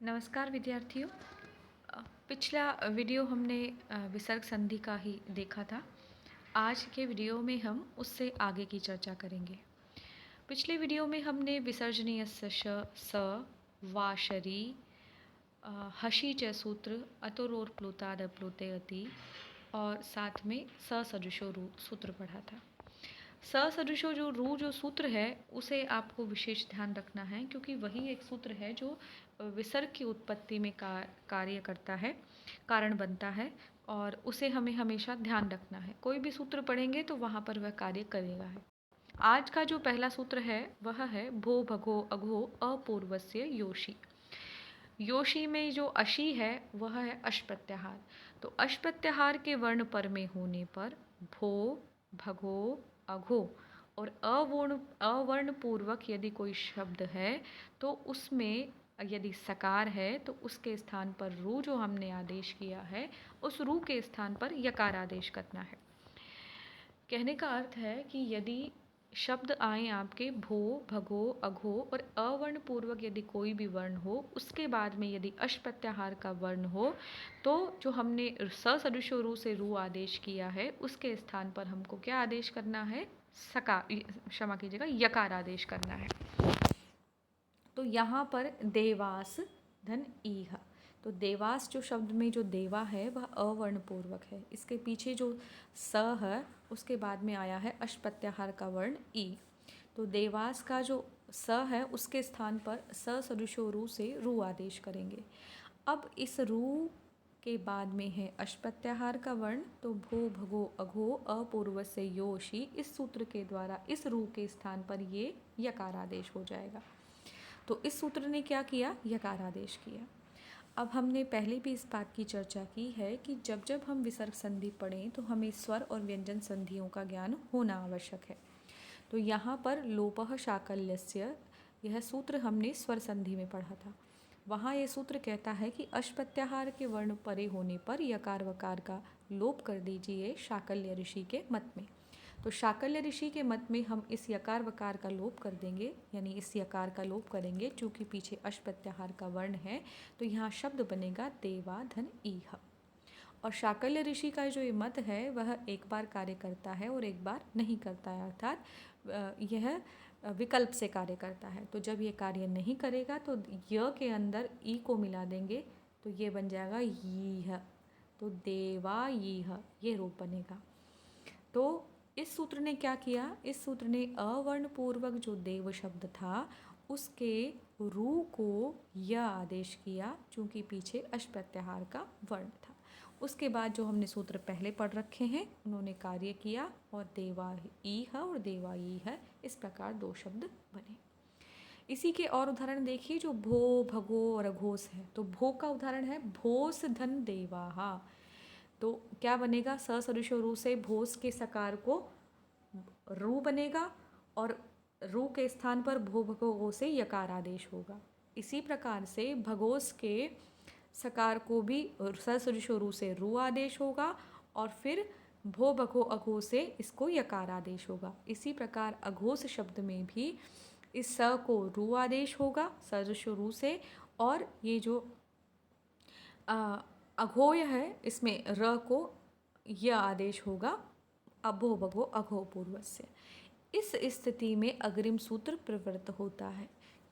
नमस्कार विद्यार्थियों। पिछला वीडियो हमने विसर्ग संधि का ही देखा था। आज के वीडियो में हम उससे आगे की चर्चा करेंगे। पिछले वीडियो में हमने विसर्जनीय स वाशरी हशी च सूत्र अतोरोर प्लुताद प्लुते अति और साथ में ससदृशो रू सूत्र पढ़ा था। ससदृशो जो सूत्र है उसे आपको विशेष ध्यान रखना है, क्योंकि वही एक सूत्र है जो विसर्ग की उत्पत्ति में कार्य करता है, कारण बनता है, और उसे हमें हमेशा ध्यान रखना है। कोई भी सूत्र पढ़ेंगे तो वहाँ पर वह कार्य करेगा है। आज का जो पहला सूत्र है वह है भो भगो अघो अपूर्वस्य योषी। योषी में जो अशी है वह है अश प्रत्याहार। तो अश प्रत्याहार के वर्ण पर में होने पर भो भगो अघो और अवर्ण पूर्वक यदि कोई शब्द है तो उसमें यदि सकार है तो उसके स्थान पर रू जो हमने आदेश किया है उस रू के स्थान पर यकार आदेश करना है। कहने का अर्थ है कि यदि शब्द आए आपके भो भगो अघो और अवर्ण पूर्वक यदि कोई भी वर्ण हो, उसके बाद में यदि अश प्रत्याहार का वर्ण हो, तो जो हमने ससदृशो रू से रू आदेश किया है उसके स्थान पर हमको क्या आदेश करना है? क्षमा कीजिएगा, यकार आदेश करना है। तो यहाँ पर देवास धन ईह, तो देवास जो शब्द में जो देवा है वह अवर्ण पूर्वक है। इसके पीछे जो स है उसके बाद में आया है अश प्रत्याहार का वर्ण ई। तो देवास का जो स है उसके स्थान पर स सदृशो रू से रू आदेश करेंगे। अब इस रू के बाद में है अश प्रत्याहार का वर्ण, तो भो भगो अघो अपूर्व से योशी, इस सूत्र के द्वारा इस रू के स्थान पर ये यकार आदेश हो जाएगा। तो इस सूत्र ने क्या किया? यकार आदेश किया। अब हमने पहले भी इस बात की चर्चा की है कि जब जब हम विसर्ग संधि पढ़ें तो हमें स्वर और व्यंजन संधियों का ज्ञान होना आवश्यक है। तो यहाँ पर लोपः शाकल्यस्य यह सूत्र हमने स्वर संधि में पढ़ा था। वहाँ ये सूत्र कहता है कि अश प्रत्याहार के वर्ण परे होने पर यकार वकार का लोप कर दीजिए शाकल्य ऋषि के मत में। तो शाकल्य ऋषि के मत में हम इस यकार वकार का लोप कर देंगे, यानी इस यकार का लोप करेंगे। चूँकि पीछे अश प्रत्याहार का वर्ण है तो यहाँ शब्द बनेगा देवा धन ईह। और शाकल्य ऋषि का जो ये मत है वह एक बार कार्य करता है और एक बार नहीं करता है, अर्थात यह विकल्प से कार्य करता है। तो जब ये कार्य नहीं करेगा तो य के अंदर ई को मिला देंगे तो ये बन जाएगा यीह, तो देवा यीह, ये रूप बनेगा। तो इस सूत्र ने क्या किया? इस सूत्र ने अवर्ण पूर्वक जो देव शब्द था उसके रू को य आदेश किया, चूँकि पीछे अश प्रत्याहार का वर्ण था। उसके बाद जो हमने सूत्र पहले पढ़ रखे हैं उन्होंने कार्य किया और देवा ई है और देवा ई है, इस प्रकार दो शब्द बने। इसी के और उदाहरण देखिए, जो भो भगो और अघोष है। तो भो का उदाहरण है भोस धन देवाहा। तो क्या बनेगा? स सदृशो रू से भोस के सकार को रू बनेगा और रू के स्थान पर भो भगो से यकार आदेश होगा। इसी प्रकार से भगोस के सकार को भी स सदृशो रू से रू आदेश होगा और फिर भो भगो अघो से इसको यकार आदेश होगा। इसी प्रकार अघोष शब्द में भी इस स को रू आदेश होगा सदृशो रू से, और ये जो अघोय है इसमें र को य आदेश होगा अभो भगो अघो पूर्वस्य। इस स्थिति में अग्रिम सूत्र प्रवृत्त होता है।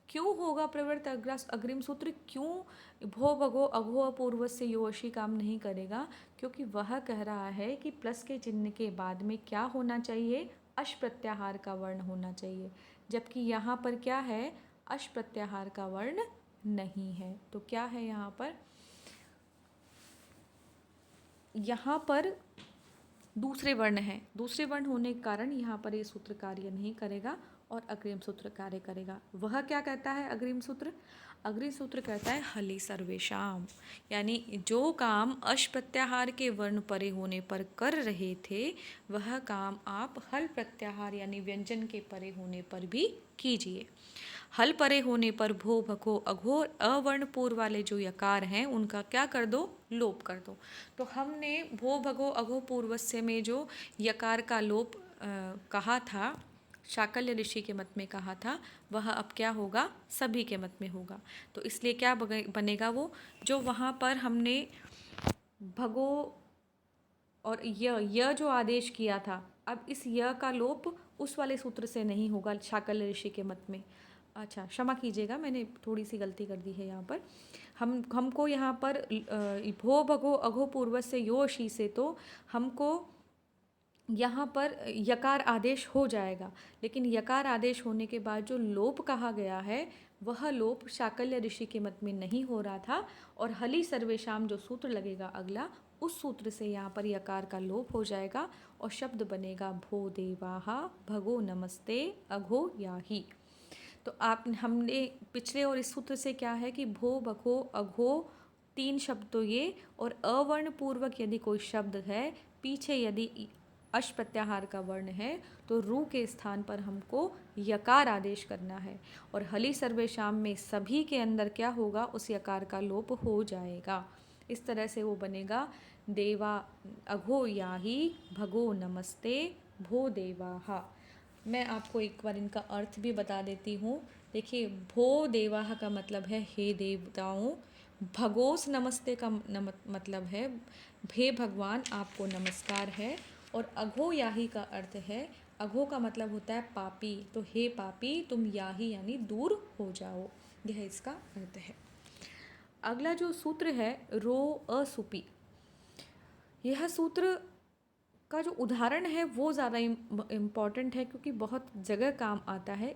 क्यों होगा प्रवृत्त अग्रिम सूत्र? क्यों भो भगो अघो अपूर्वस्य योशी काम नहीं करेगा? क्योंकि वह कह रहा है कि प्लस के चिन्ह के बाद में क्या होना चाहिए? अश प्रत्याहार का वर्ण होना चाहिए, जबकि यहाँ पर क्या है? अश प्रत्याहार का वर्ण नहीं है। तो क्या है यहाँ पर? यहाँ पर दूसरे वर्ण हैं। दूसरे वर्ण होने के कारण यहाँ पर ये सूत्र कार्य नहीं करेगा और अग्रिम सूत्र कार्य करेगा। वह क्या कहता है अग्रिम सूत्र? अग्रिम सूत्र कहता है हलि सर्वेशाम, यानी जो काम अश प्रत्याहार के वर्ण परे होने पर कर रहे थे वह काम आप हल प्रत्याहार यानी व्यंजन के परे होने पर भी कीजिए। हल परे होने पर भो भगो अघो अवर्ण पूर्व वाले जो यकार हैं उनका क्या कर दो? लोप कर दो। तो हमने भो भगो अघो पूर्वस्य में जो यकार का लोप कहा था शाकल्य ऋषि के मत में कहा था वह अब क्या होगा, सभी के मत में होगा। तो इसलिए क्या बनेगा वो, जो वहाँ पर हमने भगो और य जो आदेश किया था, अब इस य का लोप उस वाले सूत्र से नहीं होगा शाकल्य ऋषि के मत में। अच्छा क्षमा कीजिएगा, मैंने थोड़ी सी गलती कर दी है यहाँ पर। हमको यहाँ पर भो भगो अघो पूर्व से योशी से तो हमको यहाँ पर यकार आदेश हो जाएगा, लेकिन यकार आदेश होने के बाद जो लोप कहा गया है वह लोप शाकल्य ऋषि के मत में नहीं हो रहा था, और हलि सर्वेशाम जो सूत्र लगेगा अगला, उस सूत्र से यहाँ पर यकार का लोप हो जाएगा और शब्द बनेगा भो देवाहा भगो नमस्ते अघो याही। तो आप हमने पिछले और इस सूत्र से क्या है कि भो भगो अघो तीन शब्द तो ये, और अवर्ण पूर्वक यदि कोई शब्द है, पीछे यदि अश प्रत्याहार का वर्ण है, तो रू के स्थान पर हमको यकार आदेश करना है, और हलि सर्वेशाम में सभी के अंदर क्या होगा, उस यकार का लोप हो जाएगा। इस तरह से वो बनेगा देवा अघो याही भगो नमस्ते भो देवाहा। मैं आपको एक बार इनका अर्थ भी बता देती हूँ। देखिए, भो देवाहा का मतलब है हे देवताओं, भगोस नमस्ते का मतलब है हे भगवान आपको नमस्कार है, और अघो याही का अर्थ है, अघो का मतलब होता है पापी, तो हे पापी तुम याही यानी दूर हो जाओ, यह इसका अर्थ है। अगला जो सूत्र है रो असुपी, यह सूत्र का जो उदाहरण है वो ज़्यादा इम्पॉर्टेंट है, क्योंकि बहुत जगह काम आता है।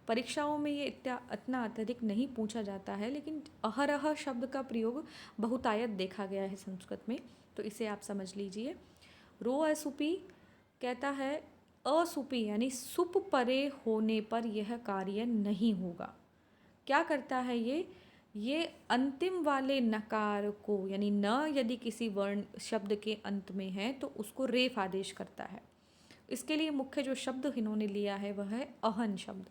परीक्षाओं में ये इतना अत्यधिक नहीं पूछा जाता है, लेकिन अहरह शब्द का प्रयोग बहुतायत देखा गया है संस्कृत में, तो इसे आप समझ लीजिए। रो असुपी कहता है असुपी यानी सुप परे होने पर यह कार्य नहीं होगा। क्या करता है ये अंतिम वाले नकार को, यानी न यदि किसी वर्ण शब्द के अंत में है तो उसको रेफ आदेश करता है। इसके लिए मुख्य जो शब्द इन्होंने लिया है वह है अहन शब्द।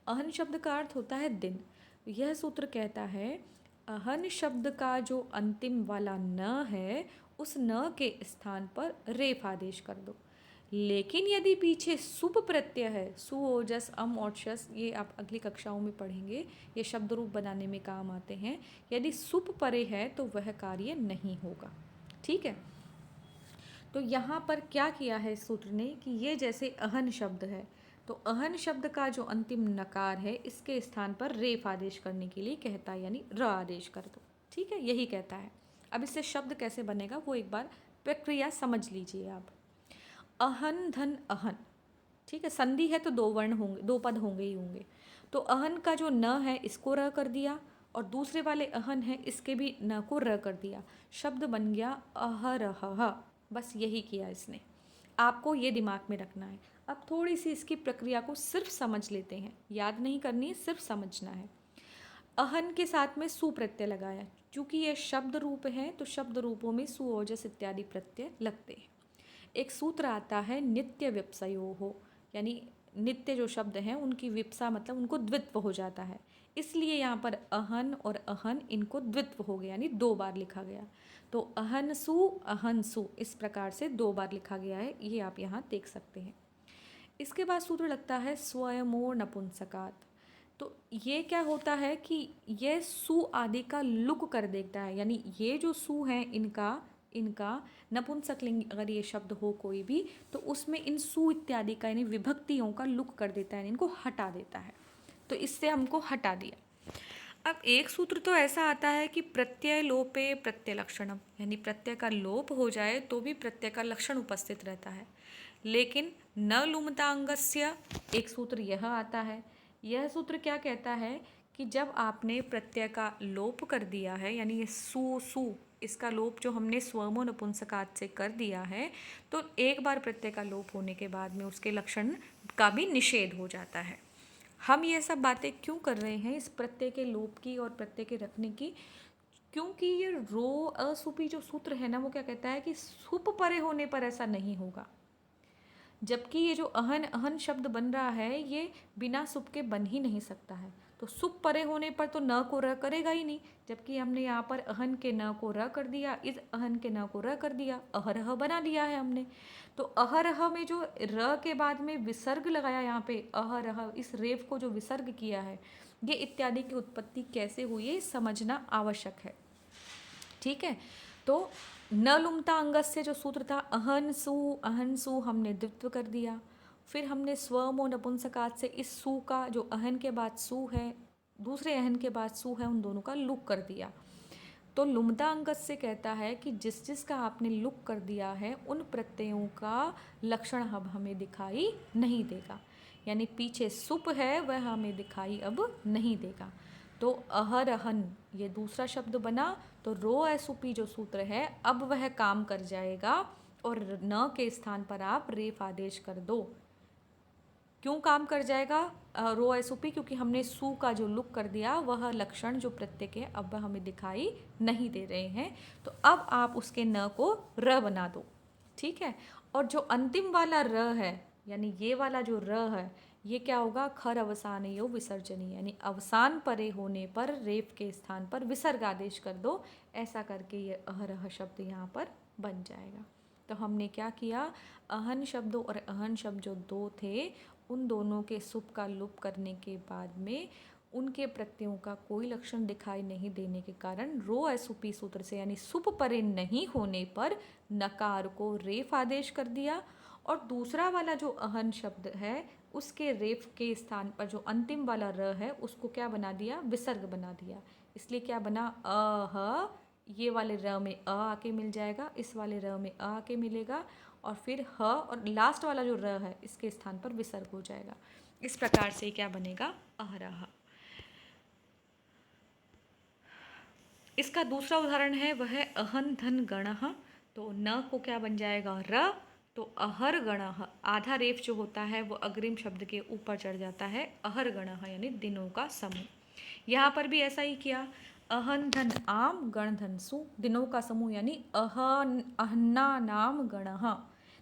अहन शब्द का अर्थ होता है दिन। यह सूत्र कहता है अहन शब्द का जो अंतिम वाला न है, उस न के स्थान पर रेफ आदेश कर दो। लेकिन यदि पीछे सुप प्रत्यय है, सु ओजस अम और शस, ये आप अगली कक्षाओं में पढ़ेंगे, ये शब्द रूप बनाने में काम आते हैं। यदि सुप परे है तो वह कार्य नहीं होगा। ठीक है, तो यहाँ पर क्या किया है इस सूत्र ने कि ये जैसे अहन शब्द है, तो अहन शब्द का जो अंतिम नकार है इसके स्थान पर रेफ आदेश करने के लिए कहता है, यानी र आदेश कर दो। ठीक है, यही कहता है। अब इससे शब्द कैसे बनेगा वो एक बार प्रक्रिया समझ लीजिए आप। अहन धन अहन, ठीक है, संधि है तो दो वर्ण होंगे, दो पद होंगे ही होंगे। तो अहन का जो न है इसको र कर दिया, और दूसरे वाले अहन है इसके भी न को र कर दिया, शब्द बन गया अहरह। बस यही किया इसने, आपको ये दिमाग में रखना है। अब थोड़ी सी इसकी प्रक्रिया को सिर्फ समझ लेते हैं, याद नहीं करनी है, सिर्फ समझना है। अहन के साथ में सु प्रत्यय लगाया, चूँकि ये शब्द रूप है तो शब्द रूपों में सु ओजस इत्यादि प्रत्यय लगते हैं। एक सूत्र आता है नित्य विप्सयो हो, यानी नित्य जो शब्द हैं उनकी विप्सा मतलब उनको द्वित्व हो जाता है, इसलिए यहाँ पर अहन और अहन इनको द्वित्व हो गया, यानी दो बार लिखा गया। तो अहन सु इस प्रकार से दो बार लिखा गया है, ये आप यहाँ देख सकते हैं। इसके बाद सूत्र लगता है स्वयमोर नपुंसकात। तो ये क्या होता है कि ये सु आदि का लुक कर देता है, यानी ये जो सु हैं इनका नपुंसकलिंग अगर ये शब्द हो कोई भी, तो उसमें इन सु इत्यादि का यानी विभक्तियों का लुक कर देता है, इनको हटा देता है। तो इससे हमको हटा दिया। अब एक सूत्र तो ऐसा आता है कि प्रत्यय लोपे प्रत्यय लक्षणम, यानी प्रत्यय का लोप हो जाए तो भी प्रत्यय का लक्षण उपस्थित रहता है। लेकिन न लुमतांगस्य एक सूत्र यह आता है। यह सूत्र क्या कहता है कि जब आपने प्रत्यय का लोप कर दिया है, यानी ये सु इसका लोप जो हमने स्वमो नपुंसकात से कर दिया है, तो एक बार प्रत्यय का लोप होने के बाद में उसके लक्षण का भी निषेध हो जाता है। हम ये सब बातें क्यों कर रहे हैं इस प्रत्यय के लोप की और प्रत्यय के रखने की? क्योंकि ये रो असुपी जो सूत्र है ना, वो क्या कहता है कि सुप परे होने पर ऐसा नहीं होगा, जबकि ये जो अहन शब्द बन रहा है ये बिना सुप के बन ही नहीं सकता है। तो सुप परे होने पर तो न को र करेगा ही नहीं, जबकि हमने यहाँ पर अहन के न को र कर दिया, इस अहन के न को र कर दिया, अहरह बना दिया है हमने। तो अहरह में जो र के बाद में विसर्ग लगाया, यहाँ पे अहरह, इस रेफ को जो विसर्ग किया है, ये इत्यादि की उत्पत्ति कैसे हुई है समझना आवश्यक है। ठीक है, तो न लुमता अंगस से जो सूत्र था अहनसु हमने द्वित्व कर दिया। फिर हमने स्वम और नपुंसकात से इस सु का, जो अहन के बाद सु है, दूसरे अहन के बाद सु है, उन दोनों का लुक कर दिया। तो लुमता अंगस से कहता है कि जिस जिसका आपने लुक कर दिया है उन प्रत्ययों का लक्षण अब हमें दिखाई नहीं देगा, यानी पीछे सुप है वह हमें दिखाई अब नहीं देगा। तो अहरहन ये दूसरा शब्द बना, तो रो एसुपी जो सूत्र है अब वह काम कर जाएगा और न के स्थान पर आप रेफ आदेश कर दो। क्यों काम कर जाएगा रो एसुपी? क्योंकि हमने सु का जो लुक कर दिया वह लक्षण जो प्रत्यय के अब हमें दिखाई नहीं दे रहे हैं, तो अब आप उसके न को र बना दो। ठीक है, और जो अंतिम वाला र है, यानी ये वाला जो र है, ये क्या होगा? खर अवसान यो विसर्जनीय, यानी अवसान परे होने पर रेफ के स्थान पर विसर्ग आदेश कर दो। ऐसा करके ये अहरह शब्द यहाँ पर बन जाएगा। तो हमने क्या किया, अहन शब्दों और अहन शब्द जो दो थे उन दोनों के सुप का लुप करने के बाद में उनके प्रत्ययों का कोई लक्षण दिखाई नहीं देने के कारण रो एसुपी सूत्र से, यानी सुप परे नहीं होने पर नकार को रेफ आदेश कर दिया, और दूसरा वाला जो अहन शब्द है उसके रेफ के स्थान पर जो अंतिम वाला र है उसको क्या बना दिया? विसर्ग बना दिया। इसलिए क्या बना? अह, ये वाले र में अ आके मिल जाएगा, इस वाले र में अ आके मिलेगा, और फिर ह और लास्ट वाला जो र है इसके स्थान पर विसर्ग हो जाएगा। इस प्रकार से क्या बनेगा? अहरह। इसका दूसरा उदाहरण है वह है अहन धन गणः। तो न को क्या बन जाएगा? र। तो अहर गणः, आधा रेफ जो होता है वो अग्रिम शब्द के ऊपर चढ़ जाता है, अहर गणः यानी दिनों का समूह। यहाँ पर भी ऐसा ही किया, अहन धन आम गण धन सु, दिनों का समूह यानी अहन्ना नाम गणः।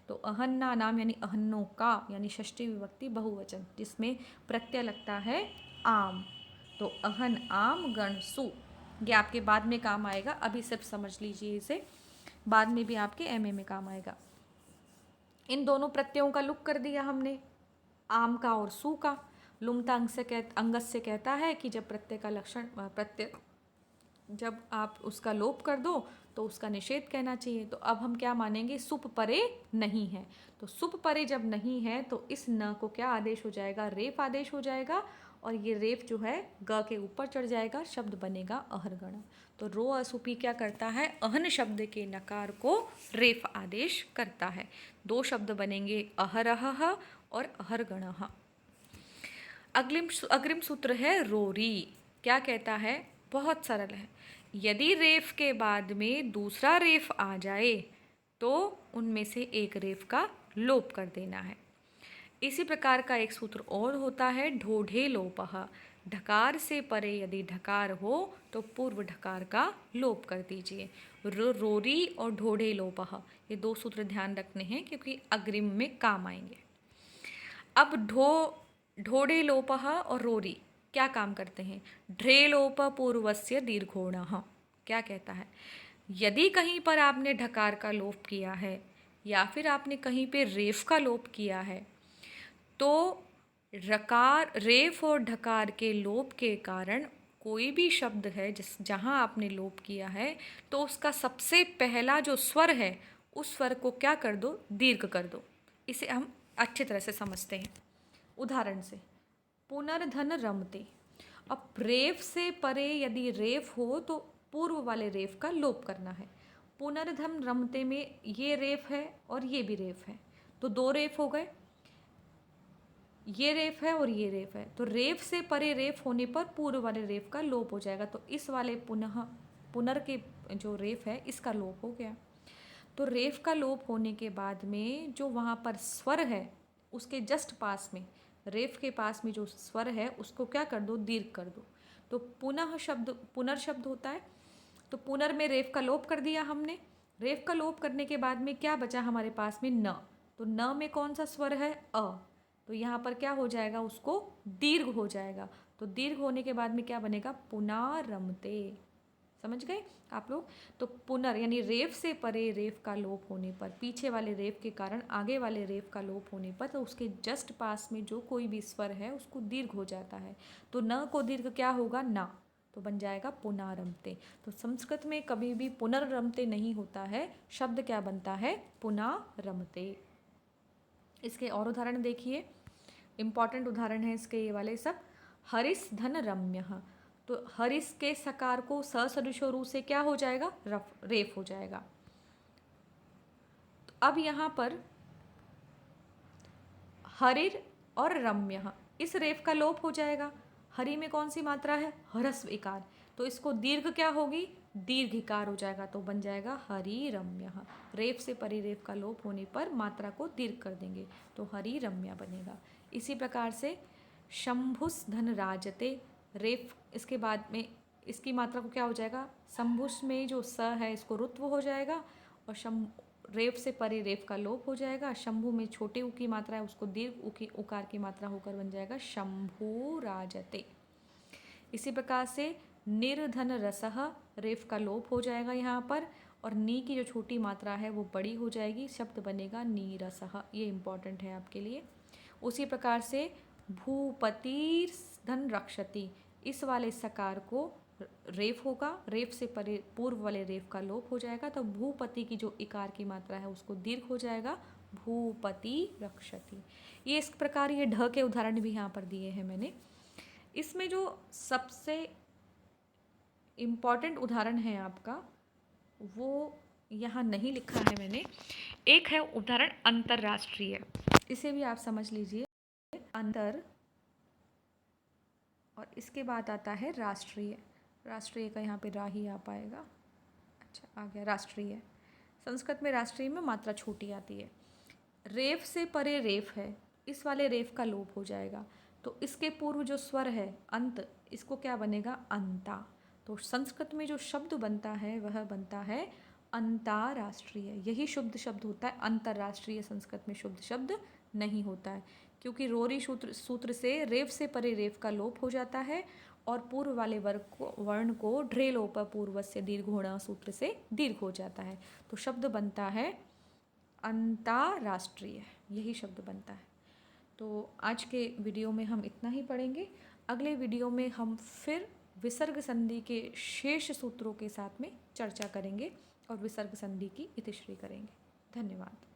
तो अहन्ना नाम यानी अहन्नों का, यानी षष्ठी विभक्ति बहुवचन जिसमें प्रत्यय लगता है आम। तो अहन आम गण सु, ये आपके बाद में काम आएगा, अभी सिर्फ समझ लीजिए इसे, बाद में भी आपके एमए में काम आएगा। इन दोनों प्रत्ययों का लुक कर दिया हमने, आम का और सु का। लुमता अंगस से कहता है कि जब प्रत्यय का लक्षण, प्रत्यय जब आप उसका लोप कर दो तो उसका निषेध कहना चाहिए। तो अब हम क्या मानेंगे? सुप परे नहीं है। तो सुप परे जब नहीं है तो इस न को क्या आदेश हो जाएगा? रेफ आदेश हो जाएगा, और ये रेफ जो है ग के ऊपर चढ़ जाएगा, शब्द बनेगा अहरगण। तो रो असुपी क्या करता है? अहन शब्द के नकार को रेफ आदेश करता है। दो शब्द बनेंगे अहरह और अहरगण। अग्रिम सूत्र है रोरी। क्या कहता है? बहुत सरल है, यदि रेफ के बाद में दूसरा रेफ आ जाए तो उनमें से एक रेफ का लोप कर देना है। इसी प्रकार का एक सूत्र और होता है ढोढे लोपः। ढकार से परे यदि ढकार हो तो पूर्व ढकार का लोप कर दीजिए। रोरी और ढोढे लोपः, ये दो सूत्र ध्यान रखने हैं क्योंकि अग्रिम में काम आएंगे। अब ढोढे लोपः और रोरी क्या काम करते हैं? ढ्रे लोप पूर्वस्य दीर्घोणः। क्या कहता है? यदि कहीं पर आपने ढकार का लोप किया है या फिर आपने कहीं पे रेफ का लोप किया है तो रकार, रेफ और ढकार के लोप के कारण कोई भी शब्द है जहाँ आपने लोप किया है तो उसका सबसे पहला जो स्वर है उस स्वर को क्या कर दो? दीर्घ कर दो। इसे हम अच्छी तरह से समझते हैं उदाहरण से। पुनर्धन रमते, अब रेफ से परे यदि रेफ हो तो पूर्व वाले रेफ का लोप करना है। पुनर्धन रमते में ये रेफ है और ये भी रेफ है, तो दो रेफ हो गए, ये रेफ है और ये रेफ है। तो रेफ से परे रेफ होने पर पूर्व वाले रेफ का लोप हो जाएगा, तो इस वाले पुनर के जो रेफ है इसका लोप हो गया। तो रेफ का लोप होने के बाद में जो वहाँ पर स्वर है उसके जस्ट पास में, रेफ के पास में जो स्वर है उसको क्या कर दो? दीर्घ कर दो। तो पुनर शब्द होता है, तो पुनर में रेफ का लोप कर दिया हमने। रेफ का लोप करने के बाद में क्या बचा हमारे पास में? न। तो न में कौन सा स्वर है? अ। तो यहाँ पर क्या हो जाएगा? उसको दीर्घ हो जाएगा। तो दीर्घ होने के बाद में क्या बनेगा, पुनारमते। समझ गए आप लोग। तो पुनर यानी रेफ से परे रेफ का लोप होने पर, पीछे वाले रेफ के कारण आगे वाले रेफ का लोप होने पर, तो उसके जस्ट पास में जो कोई भी स्वर है उसको दीर्घ हो जाता है। तो न को दीर्घ क्या होगा, ना, तो बन जाएगा पुनारमते। तो संस्कृत में कभी भी पुनर्रमते नहीं होता है, शब्द क्या बनता है, पुनारमते। इसके और उदाहरण देखिए, इम्पॉर्टेंट उदाहरण है इसके ये वाले सब। हरिस धन रम्य, तो हरिस के सकार को ससदृशो रू से क्या हो जाएगा, रेफ हो जाएगा। तो अब यहाँ पर हरिर और रम्य, इस रेफ का लोप हो जाएगा। हरि में कौन सी मात्रा है, हरस्व इकार, तो इसको दीर्घ क्या होगी, दीर्घ इकार हो जाएगा, तो बन जाएगा हरि रम्य। रेफ से परिरेफ का लोप होने पर मात्रा को दीर्घ कर देंगे, तो हरि रम्य बनेगा। इसी प्रकार से शंभुस धन राजते, रेफ इसके बाद में इसकी मात्रा को क्या हो जाएगा, शंभुस में जो स है इसको रुत्व हो जाएगा, और रेफ से परे रेफ का लोप हो जाएगा। शंभु में छोटे उ की मात्रा है उसको दीर्घ उकार की मात्रा होकर बन जाएगा शंभु राजते। इसी प्रकार से निर्धन रसह, रेफ का लोप हो जाएगा यहाँ पर, और नी की जो छोटी मात्रा है वो बड़ी हो जाएगी, शब्द बनेगा नीरसह। ये इंपॉर्टेंट है आपके लिए। उसी प्रकार से भूपति धन रक्षति, इस वाले सकार को रेफ होगा, रेफ से परे पूर्व वाले रेफ का लोप हो जाएगा, तो भूपति की जो इकार की मात्रा है उसको दीर्घ हो जाएगा, भूपति रक्षति। ये इस प्रकार ये ढ के उदाहरण भी यहाँ पर दिए हैं मैंने। इसमें जो सबसे इम्पॉर्टेंट उदाहरण है आपका वो यहाँ नहीं लिखा है मैंने। एक है उदाहरण अंतर्राष्ट्रीय, इसे भी आप समझ लीजिए। अंतर, और इसके बाद आता है राष्ट्रीय। राष्ट्रीय का यहाँ पे रा ही आ पाएगा, अच्छा आ गया राष्ट्रीय। संस्कृत में राष्ट्रीय में मात्रा छोटी आती है। रेफ से परे रेफ है, इस वाले रेफ का लोप हो जाएगा, तो इसके पूर्व जो स्वर है अंत, इसको क्या बनेगा, अंता। तो संस्कृत में जो शब्द बनता है वह बनता है अंतर्राष्ट्रीय। यही शुद्ध शब्द होता है, अंतर्राष्ट्रीय संस्कृत में शुद्ध शब्द नहीं होता है, क्योंकि रोरी सूत्र से रेफ से परे रेफ का लोप हो जाता है, और पूर्व वाले वर्ण को ढ्रेलोप पूर्वस्य दीर्घोण सूत्र से दीर्घ हो जाता है, तो शब्द बनता है अंतर्राष्ट्रीय, यही शब्द बनता है। तो आज के वीडियो में हम इतना ही पढ़ेंगे। अगले वीडियो में हम फिर विसर्ग संधि के शेष सूत्रों के साथ में चर्चा करेंगे और विसर्ग संधि की इतिश्री करेंगे। धन्यवाद।